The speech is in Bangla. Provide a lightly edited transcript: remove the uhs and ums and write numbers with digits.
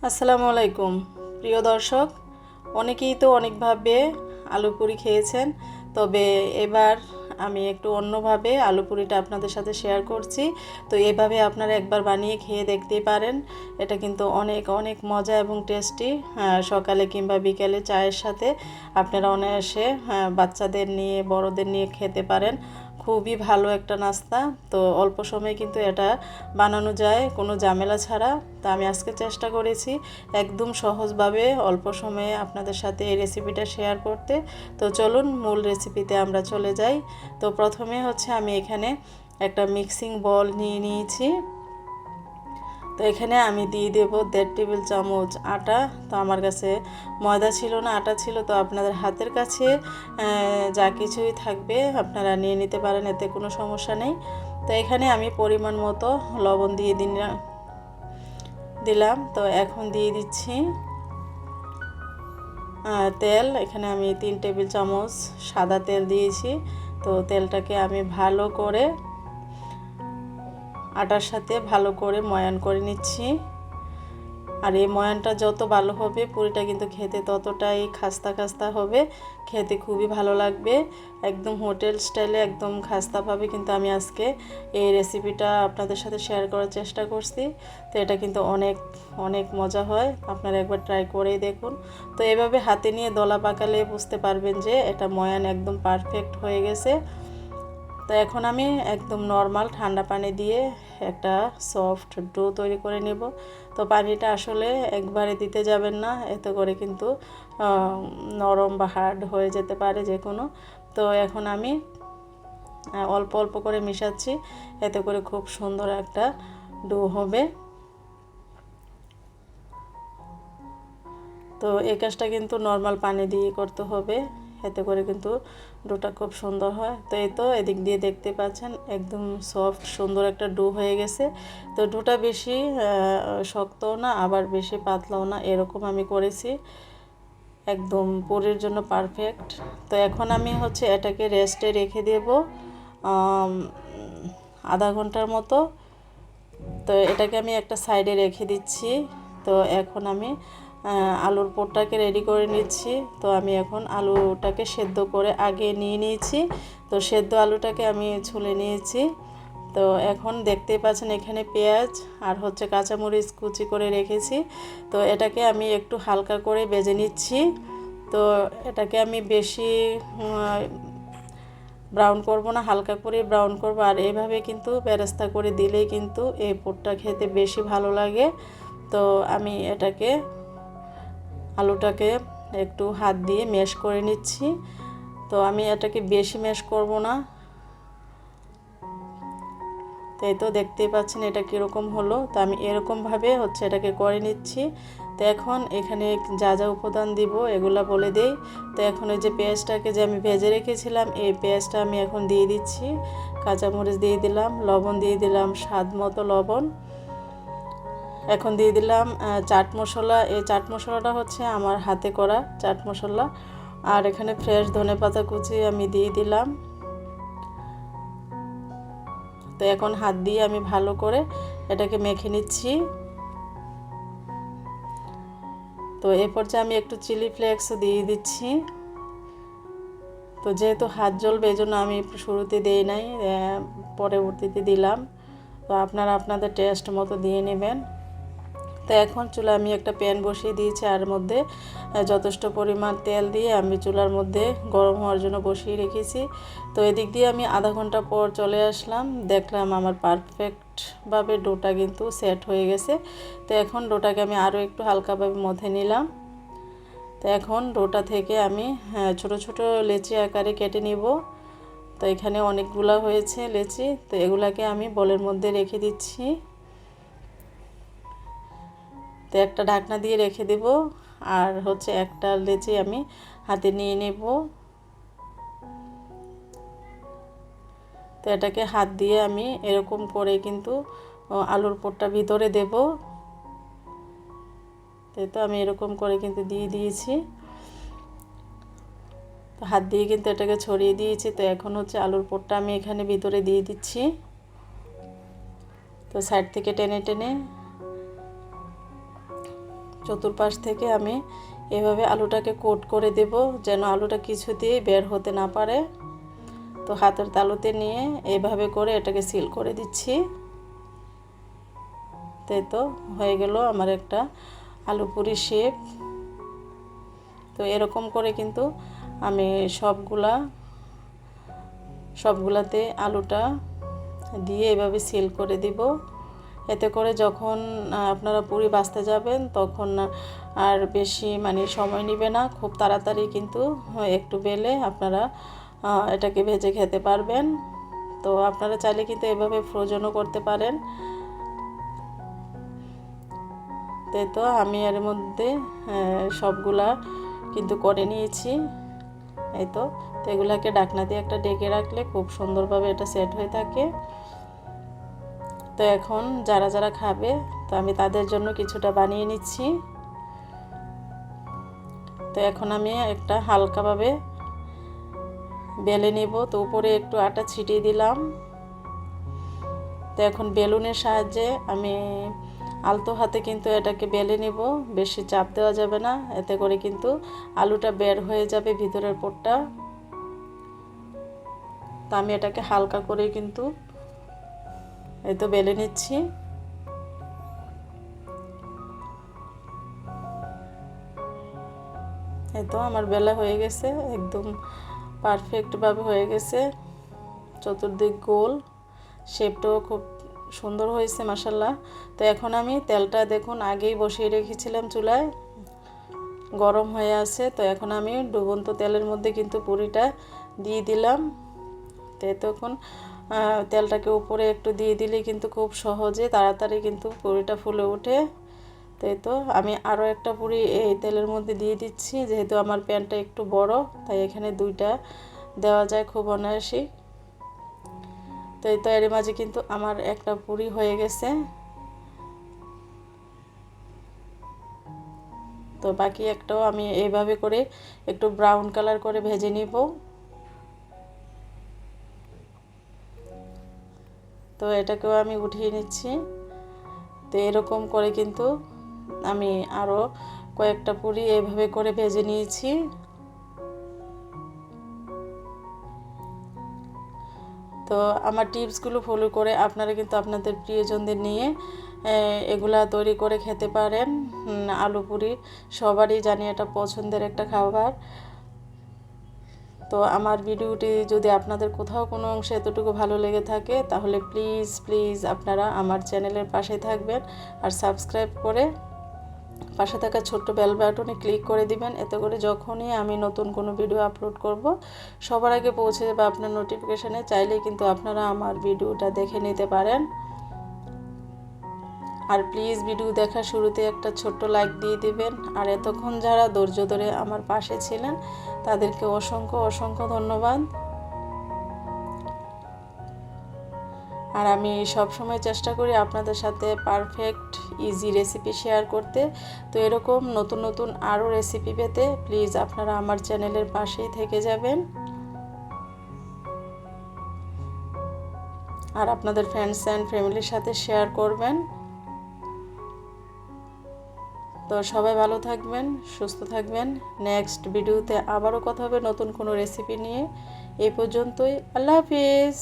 আসসালামু আলাইকুম প্রিয় দর্শক, অনেকেই তো অনেকভাবে আলু পুরি খেয়েছেন, তবে এবার আমি একটু অন্যভাবে আলু পুরিটা আপনাদের সাথে শেয়ার করছি। তো এভাবে আপনারা একবার বানিয়ে খেয়ে দেখতেই পারেন। এটা কিন্তু অনেক অনেক মজা এবং টেস্টি। সকালে কিংবা বিকেলে চায়ের সাথে আপনারা অনায়াসে বাচ্চাদের নিয়ে বড়দের নিয়ে খেতে পারেন। খুবই ভালো একটা নাস্তা। তো অল্প সময়ে কিন্তু এটা বানানো যায় কোনো ঝামেলা ছাড়া। তো আমি আজকে চেষ্টা করেছি একদম সহজভাবে অল্প সময়ে আপনাদের সাথে এই রেসিপিটা শেয়ার করতে। তো চলুন মূল রেসিপিতে আমরা চলে যাই। তো প্রথমে হচ্ছে আমি এখানে একটা মিক্সিং বল নিয়ে নিয়েছি। তো এখানে আমি দিয়ে দেব 1.5 টেবিল চামচ আটা। তো আমার কাছে ময়দা ছিল না, আটা ছিল। তো আপনাদের হাতের কাছে যা কিছুই থাকবে আপনারা নিয়ে নিতে পারেন, এতে কোনো সমস্যা নেই। তো এখানে আমি পরিমাণ মতো লবণ দিয়ে দিলাম। তো এখন দিয়ে দিচ্ছি তেল। এখানে আমি 3 টেবিল চামচ সাদা তেল দিয়েছি। তো তেলটাকে আমি ভালো করে আটার সাথে ভালো করে ময়ান করে নিচ্ছি। আর এই ময়ানটা যত ভালো হবে পুরিটা কিন্তু খেতে ততটাই খাস্তা খাস্তা হবে, খেতে খুবই ভালো লাগবে। একদম হোটেল স্টাইলে একদম খাস্তাভাবে কিন্তু আমি আজকে এই রেসিপিটা আপনাদের সাথে শেয়ার করার চেষ্টা করছি। তো এটা কিন্তু অনেক অনেক মজা হয়, আপনারা একবার ট্রাই করেই দেখুন। তো এভাবে হাতে নিয়ে দলা পাকালে বুঝতে পারবেন যে এটা ময়ান একদম পারফেক্ট হয়ে গেছে। তো এখন আমি একদম নর্মাল ঠান্ডা পানি দিয়ে একটা সফট ডো তৈরি করে নেব। তো পানিটা আসলে একবারে দিতে যাবেন না, এতে করে কিন্তু নরম বা হার্ড হয়ে যেতে পারে যে কোনো। তো এখন আমি অল্প অল্প করে মিশাচ্ছি, এতে করে খুব সুন্দর একটা ডো হবে। তো এই কাজটা কিন্তু নর্মাল পানি দিয়ে করতে হবে, এতে করে কিন্তু ডোটা খুব সুন্দর হয়। তো এই তো এদিক দিয়ে দেখতে পাচ্ছেন একদম সফট সুন্দর একটা ডো হয়ে গেছে। তো ডোটা বেশি শক্তও না আবার বেশি পাতলাও না, এরকম আমি করেছি, একদম পুরির জন্য পারফেক্ট। তো এখন আমি হচ্ছে এটাকে রেস্টে রেখে দেব আধা ঘন্টার মতো। তো এটাকে আমি একটা সাইডে রেখে দিচ্ছি। তো এখন আমি আলুর পুরটাকে রেডি করে নিচ্ছি। তো আমি এখন আলুটাকে সেদ্ধ করে আগে নিয়ে নিয়েছি। তো সেদ্ধ আলুটাকে আমি ছুলে নিয়েছি। তো এখন দেখতেই পাচ্ছেন এখানে পেঁয়াজ আর হচ্ছে কাঁচামরিচ কুচি করে রেখেছি। তো এটাকে আমি একটু হালকা করে ভেজে নিচ্ছি। তো এটাকে আমি বেশি ব্রাউন করব না, হালকা করে ব্রাউন করব। আর এইভাবে কিন্তু বেরেস্তা করে দিলেই কিন্তু এই পুরটা খেতে বেশি ভালো লাগে। তো আমি এটাকে আলুটাকে একটু হাত দিয়ে ম্যাশ করে নিচ্ছি। তো আমি এটাকে বেশি ম্যাশ করব না। তো এই তো দেখতেই পাচ্ছেন এটা কীরকম হলো। তো আমি এরকমভাবে হচ্ছে এটাকে করে নিচ্ছি। তো এখন এখানে যা যা উপাদান দিব এগুলা বলে দেই। তো এখন ওই যে পেঁয়াজটাকে যে আমি ভেজে রেখেছিলাম এই পেঁয়াজটা আমি এখন দিয়ে দিচ্ছি, কাঁচামরিচ দিয়ে দিলাম, লবণ দিয়ে দিলাম স্বাদ মতো লবণ। এখন দিয়ে দিলাম চাট মশলা। এই চাট মশলাটা হচ্ছে আমার হাতে করা চাট মশলা। আর এখানে ফ্রেশ ধনেপাতা কুচি আমি দিয়ে দিলাম। তো এখন হাত দিয়ে আমি ভালো করে এটাকে মেখে নিচ্ছি। তো এ পর্যায়ে আমি একটু চিলি ফ্লেক্স দিয়ে দিচ্ছি। তো যেহেতু হাত জ্বলবে এই জন্য আমি শুরুতে দিই নাই, পরবর্তীতে দিলাম। তো আপনারা আপনাদের টেস্ট মতো দিয়ে নেবেন। তো এখন চুলা আমি একটা প্যান বসিয়ে দিয়েছি, আর মধ্যে যথেষ্ট পরিমাণ তেল দিয়ে আমি চুলার মধ্যে গরম হওয়ার জন্য বসিয়ে রেখেছি। তো এদিক দিয়ে আমি আধা ঘন্টা পর চলে আসলাম, দেখলাম আমার পারফেক্টভাবে ডোটা কিন্তু সেট হয়ে গেছে। তো এখন ডোটাকে আমি আরও একটু হালকাভাবে মথে নিলাম। তো এখন ডোটা থেকে আমি ছোট ছোট লেচি আকারে কেটে নিব। তো এখানে অনেকগুলা হয়েছে লেচি। তো এগুলাকে আমি বলের মধ্যে রেখে দিচ্ছি। তো একটা ঢাকনা দিয়ে রেখে দেব, আর হচ্ছে একটা লেচি আমি হাতে নিয়ে নেব। তো এটাকে হাত দিয়ে আমি এরকম করে কিন্তু আলুর পুরটা ভিতরে দেব। তো আমি এরকম করে কিন্তু দিয়ে দিয়েছি। তো হাত দিয়ে কিন্তু এটাকে ছড়িয়ে দিয়েছি। তো এখন হচ্ছে আলুর পুরটা আমি এখানে ভিতরে দিয়ে দিচ্ছি। তো সাইড থেকে টেনে টেনে চতুর্পাশ থেকে আমি এভাবে আলুটাকে কোট করে দেব, যেন আলুটা কিছুতেই বের হতে না পারে। তো হাতের তালুতে নিয়ে এভাবে করে এটাকে সিল করে দিচ্ছি। তাই তো হয়ে গেল আমার একটা আলু পুরি শেপ। তো এরকম করে কিন্তু আমি সবগুলাতে আলুটা দিয়ে এভাবে সিল করে দিব। এতে করে যখন আপনারা পুরি ভাজতে যাবেন তখন আর বেশি সময় নেবে না, খুব তাড়াতাড়ি কিন্তু একটু বেলে আপনারা এটাকে ভেজে খেতে পারবেন। তো আপনারা চাইলে কিন্তু এভাবে ফ্রোজনও করতে পারেন। তাই তো আমি এর মধ্যে সবগুলা কিন্তু করে নিয়েছি। এই তো এগুলাকে ঢাকনা দিয়ে একটা ঢেকে রাখলে খুব সুন্দরভাবে এটা সেট হয়ে থাকে। তো এখন যারা যারা খাবে তো আমি তাদের জন্য কিছুটা বানিয়ে নিচ্ছি। তো এখন আমি একটা হালকাভাবে বেলে নেব। তো উপরে একটু আটা ছিটিয়ে দিলাম। তো এখন বেলুনের সাহায্যে আমি আলতো হাতে কিন্তু এটাকে বেলে নেব, বেশি চাপ দেওয়া যাবে না, এতে করে কিন্তু আলুটা বের হয়ে যাবে ভিতরের পোরটা। তো আমি এটাকে হালকা করে কিন্তু এই তো বেলে নিচ্ছি। এই তো আমার বেলা হয়ে গেছে, একদম পারফেক্টভাবে হয়ে গেছে, চতুর্দিক গোল, শেপটাও খুব সুন্দর হয়েছে মাশাআল্লাহ। তো এখন আমি তেলটা দেখুন আগেই বসিয়ে রেখেছিলাম চুলায়, গরম হয়ে আছে। তো এখন আমি ডুবন্ত তেলের মধ্যে কিন্তু পুরিটা দিয়ে দিলাম। তো তখন তেলটাকে উপরে একটু দিয়ে দিলে কিন্তু খুব সহজে তাড়াতাড়ি কিন্তু পুরিটা ফুলে ওঠে। তো আমি আরও একটা পুরি এই তেলের মধ্যে দিয়ে দিচ্ছি, যেহেতু আমার প্যানটা একটু বড় তাই এখানে দুইটা দেওয়া যায় খুব অনায়াসে। তো এর মাঝে কিন্তু আমার একটা পুরি হয়ে গেছে। তো বাকি একটাও আমি এইভাবে করে একটু ব্রাউন কালার করে ভেজে নিব। তো এটাকেও আমি উঠিয়ে নিচ্ছি। তো এরকম করে কিন্তু আমি আরও কয়েকটা পুরি এইভাবে করে ভেজে নিয়েছি। তো আমার টিপসগুলো ফলো করে আপনারা কিন্তু আপনাদের প্রিয়জনদের নিয়ে এগুলা তৈরি করে খেতে পারেন। আলু পুরি সবারই জানি এটা পছন্দের একটা খাবার। তো আমার ভিডিওটি যদি আপনাদের কোথাও কোনো অংশে এতটুকু ভালো লেগে থাকে তাহলে প্লিজ প্লিজ আপনারা আমার চ্যানেলের পাশে থাকবেন আর সাবস্ক্রাইব করে পাশে থাকা ছোট্ট বেল বাটনে ক্লিক করে দিবেন। এতে করে যখনই আমি নতুন কোনো ভিডিও আপলোড করব সবার আগে পৌঁছে যাবে আপনার নোটিফিকেশানে। চাইলে কিন্তু আপনারা আমার ভিডিওটা দেখে নিতে পারেন। আর প্লিজ ভিডিও দেখার শুরুতে একটা ছোট্ট লাইক দিয়ে দিবেন। আর এতক্ষণ যারা ধৈর্য ধরে আমার পাশে ছিলেন তাদেরকে অসংখ্য অসংখ্য ধন্যবাদ। আর আমি সব সময় চেষ্টা করি আপনাদের সাথে পারফেক্ট ইজি রেসিপি শেয়ার করতে। তো এরকম নতুন নতুন আরও রেসিপি পেতে প্লিজ আপনারা আমার চ্যানেলের পাশেই থেকে যাবেন আর আপনাদের ফ্রেন্ডস অ্যান্ড ফ্যামিলির সাথে শেয়ার করবেন। তো সবাই ভালো থাকবেন, সুস্থ থাকবেন। নেক্সট ভিডিওতে আবারও কথা হবে নতুন কোনো রেসিপি নিয়ে। এই পর্যন্তই, আল্লাহ হাফিজ।